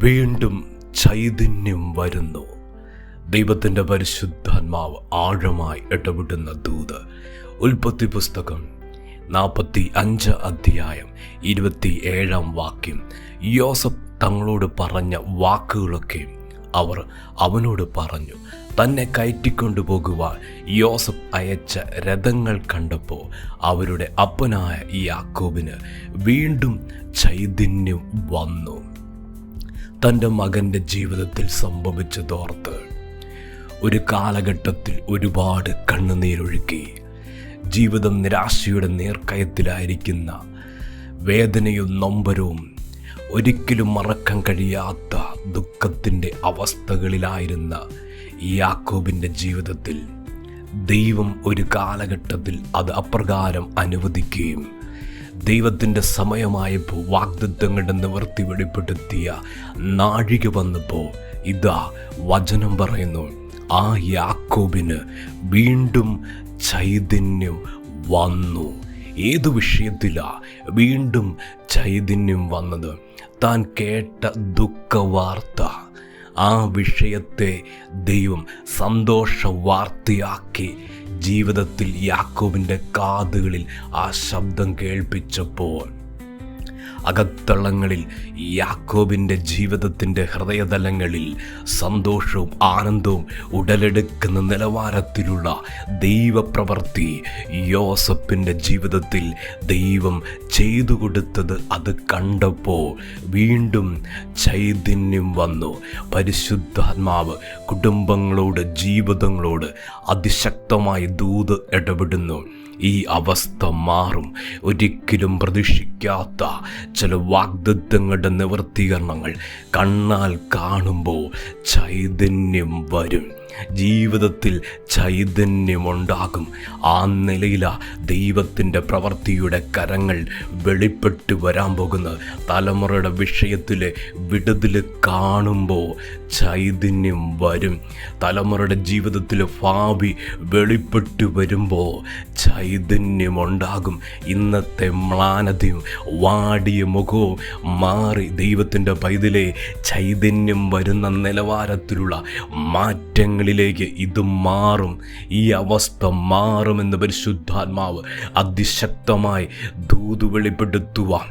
വീണ്ടും ചൈതന്യം വരുന്നു. ദൈവത്തിൻ്റെ പരിശുദ്ധാത്മാവ് ആഴമായി ഇടപെടുന്ന ദൂത്. ഉൽപ്പത്തി പുസ്തകം 45 അധ്യായം 27 വാക്യം. യോസഫ് തങ്ങളോട് പറഞ്ഞ വാക്കുകളൊക്കെ അവർ അവനോട് പറഞ്ഞു. തന്നെ കയറ്റിക്കൊണ്ടു പോകുവാൻ യോസഫ് അയച്ച രഥങ്ങൾ കണ്ടപ്പോൾ അവരുടെ അപ്പനായ യാക്കോബിന് വീണ്ടും ചൈതന്യം വന്നു. തൻ്റെ മകൻ്റെ ജീവിതത്തിൽ സംഭവിച്ചതോർത്ത് ഒരു കാലഘട്ടത്തിൽ ഒരുപാട് കണ്ണുനീരൊഴുക്കി ജീവിതം നിരാശയുടെ നേർക്കയത്തിലായിരിക്കുന്ന വേദനയും നൊമ്പരവും ഒരിക്കലും മറക്കാൻ കഴിയാത്ത ദുഃഖത്തിൻ്റെ അവസ്ഥകളിലായിരുന്ന യാക്കോബിൻ്റെ ജീവിതത്തിൽ ദൈവം ഒരു കാലഘട്ടത്തിൽ അത് അപ്രകാരം അനുവദിക്കുകയും ദൈവത്തിൻ്റെ സമയമായപ്പോൾ വാഗ്ദത്തങ്ങളുടെ നിവർത്തി വെളിപ്പെടുത്തിയ നാഴിക വന്നപ്പോൾ ഇതാ വചനം പറയുന്നു, ആ യാക്കോബിന് വീണ്ടും ചൈതന്യം വന്നു. ഏതു വിഷയത്തിലാണ് വീണ്ടും ചൈതന്യം വന്നത്? താൻ കേട്ട ദുഃഖവാർത്ത, ആ വിഷയത്തെ ദൈവം സന്തോഷ വാർത്തയാക്കി ജീവിതത്തിൽ യാക്കോബിൻ്റെ കാതുകളിൽ ആ ശബ്ദം കേൾപ്പിച്ചപ്പോൾ അകത്തളങ്ങളിൽ യാക്കോബിൻ്റെ ജീവിതത്തിൻ്റെ ഹൃദയതലങ്ങളിൽ സന്തോഷവും ആനന്ദവും ഉടലെടുക്കുന്ന നിലവാരത്തിലുള്ള ദൈവപ്രവൃത്തി യോസഫിൻ്റെ ജീവിതത്തിൽ ദൈവം ചെയ്തു കൊടുത്തത് അത് കണ്ടപ്പോൾ വീണ്ടും ചൈതന്യം വന്നു. പരിശുദ്ധാത്മാവ് കുടുംബങ്ങളോട്, ജീവിതങ്ങളോട് അതിശക്തമായി ദൂത് ഇടപെടുന്നു. ഈ അവസ്ഥ മാറും. ഒരിക്കലും പ്രതീക്ഷിക്കാത്ത ചില വാഗ്ദത്തങ്ങളുടെ നിവർത്തീകരണങ്ങൾ കണ്ണാൽ കാണുമ്പോൾ ചൈതന്യം വരും. ജീവിതത്തിൽ ചൈതന്യമുണ്ടാകും. ആ നിലയിലാണ് ദൈവത്തിൻ്റെ പ്രവൃത്തിയുടെ കരങ്ങൾ വെളിപ്പെട്ട് വരാൻ പോകുന്നത്. തലമുറയുടെ വിഷയത്തിലെ വിടുതൽ കാണുമ്പോൾ ചൈതന്യം വരും. തലമുറയുടെ ജീവിതത്തിലെ ഭാവി വെളിപ്പെട്ട് വരുമ്പോൾ ചൈതന്യമുണ്ടാകും. ഇന്നത്തെ മ്ലാനതയും വാടിയ മുഖവും മാറി ദൈവത്തിൻ്റെ പൈതലെ ചൈതന്യം വരുന്ന നിലവാരത്തിലുള്ള മാറ്റങ്ങളിലേക്ക് ഇത് മാറും. ഈ അവസ്ഥ മാറുമെന്ന് പരിശുദ്ധാത്മാവ് അതിശക്തമായി ദൂത് വെളിപ്പെടുത്തുവാൻ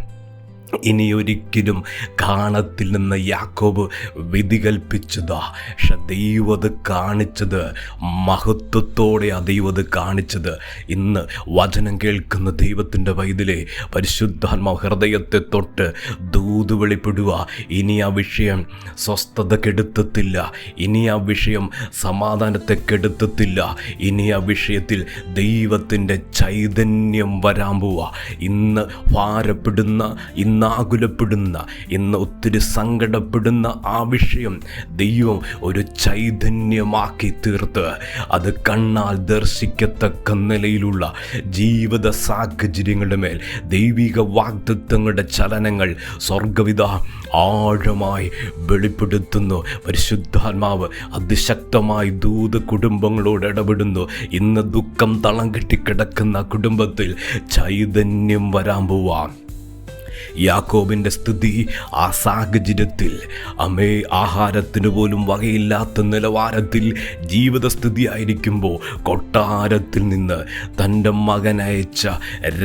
ഇനിയൊരിക്കലും കാണത്തിൽ നിന്ന് യാക്കോബ് വിധി കൽപ്പിച്ചതാ. പക്ഷെ ദൈവം അത് കാണിച്ചത് മഹത്വത്തോടെ ദൈവം അത് കാണിച്ചത്. ഇന്ന് വചനം കേൾക്കുന്ന ദൈവത്തിൻ്റെ പൈതലെ പരിശുദ്ധാത്മാവ് ഹൃദയത്തെ തൊട്ട് ദൂത് വെളിപ്പെടുക. ഇനി ആ വിഷയം സ്വസ്ഥത കെടുത്തത്തില്ല. ഇനി ആ വിഷയം സമാധാനത്തെ കെടുത്തത്തില്ല. ഇനി ആ വിഷയത്തിൽ ദൈവത്തിൻ്റെ ചൈതന്യം വരാൻ പോവുക. ഇന്ന് ഭാരപ്പെടുന്ന, ഇന്ന് ആകുലപ്പെടുന്ന, ഇന്ന് ഒത്തിരി സങ്കടപ്പെടുന്ന ആ വിഷയം ദൈവം ഒരു ചൈതന്യമാക്കി തീർത്ത് അത് കണ്ണാൽ ദർശിക്കത്തക്ക നിലയിലുള്ള ജീവിത സാഹചര്യങ്ങളുടെ മേൽ ദൈവിക വാഗ്ദത്തങ്ങളുടെ ചലനങ്ങൾ സ്വർഗവിധ ആഴമായി വെളിപ്പെടുത്തുന്നു. പരിശുദ്ധാത്മാവ് അതിശക്തമായി ദൂത് കുടുംബങ്ങളോട് ഇടപെടുന്നു. ഇന്ന് ദുഃഖം തളം കെട്ടിക്കിടക്കുന്ന കുടുംബത്തിൽ ചൈതന്യം വരാൻ പോവാം. യാക്കോബിൻ്റെ സ്ഥിതി ആ സാഹചര്യത്തിൽ ആഹാരത്തിന് പോലും വകയില്ലാത്ത നിലവാരത്തിൽ ജീവിതസ്ഥിതി ആയിരിക്കുമ്പോൾ കൊട്ടാരത്തിൽ നിന്ന് തൻ്റെ മകനയച്ച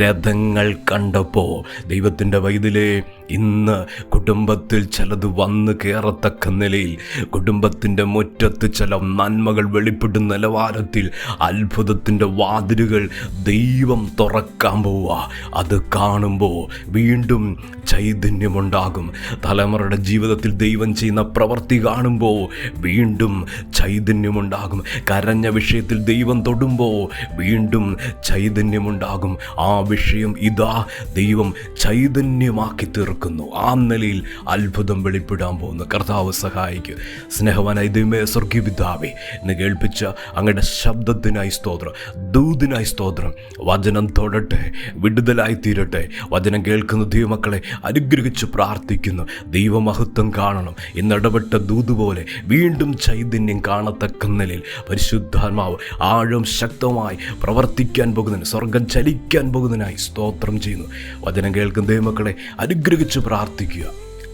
രഥങ്ങൾ കണ്ടപ്പോൾ ദൈവത്തിൻ്റെ പൈതലേ, ഇന്ന് കുടുംബത്തിൽ ചിലത് വന്ന് കയറത്തക്ക നിലയിൽ, കുടുംബത്തിൻ്റെ മുറ്റത്ത് ചില നന്മകൾ വെളിപ്പെടുന്ന നിലവാരത്തിൽ അത്ഭുതത്തിൻ്റെ വാതിലുകൾ ദൈവം തുറക്കാൻ പോവുക. അത് കാണുമ്പോൾ വീണ്ടും ചൈതന്യമുണ്ടാകും. തലമുറയുടെ ജീവിതത്തിൽ ദൈവം ചെയ്യുന്ന പ്രവൃത്തി കാണുമ്പോൾ വീണ്ടും ചൈതന്യമുണ്ടാകും. കരഞ്ഞ വിഷയത്തിൽ ദൈവം തൊടുമ്പോൾ വീണ്ടും ചൈതന്യമുണ്ടാകും. ആ വിഷയം ഇതാ ദൈവം ചൈതന്യമാക്കി തീർക്കുന്നു. ആ നിലയിൽ അത്ഭുതം വെളിപ്പെടാൻ പോകുന്നു. കർത്താവ് സഹായിക്കും. സ്നേഹവാനായ ദൈവമേ, സ്വർഗീയ പിതാവേ, എന്ന് കേൾപ്പിച്ച അങ്ങയുടെ ശബ്ദത്തിനായി സ്തോത്രം, ദൂതിനായി സ്തോത്രം. വചനം തൊടട്ടെ, വിടുതലായി തീരട്ടെ. വചനം കേൾക്കുന്ന ദൈവമക്കളെ അനുഗ്രഹിച്ച് പ്രാർത്ഥിക്കുന്നു. ദൈവമഹത്വം കാണണം. ഇന്ന് ഇടപെട്ട ദൂതുപോലെ വീണ്ടും ചൈതന്യം കാണത്തക്ക നിലയിൽ പരിശുദ്ധാത്മാവ് ആഴം ശക്തമായി പ്രവർത്തിക്കാൻ പോകുന്നതിന്, സ്വർഗം ചലിക്കാൻ പോകുന്നതിനായി സ്തോത്രം ചെയ്യുന്നു. വചനം കേൾക്കുന്ന ദൈവമക്കളെ അനുഗ്രഹിച്ച് പ്രാർത്ഥിക്കുക.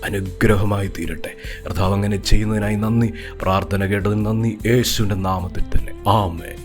അനുഗ്രഹമായി തീരട്ടെ. കർത്താവ് അങ്ങനെ ചെയ്യുന്നതിനായി നന്ദി. പ്രാർത്ഥന കേട്ടതിന് നന്ദി. യേശുവിൻ്റെ നാമത്തിൽ തന്നെ ആമേൻ.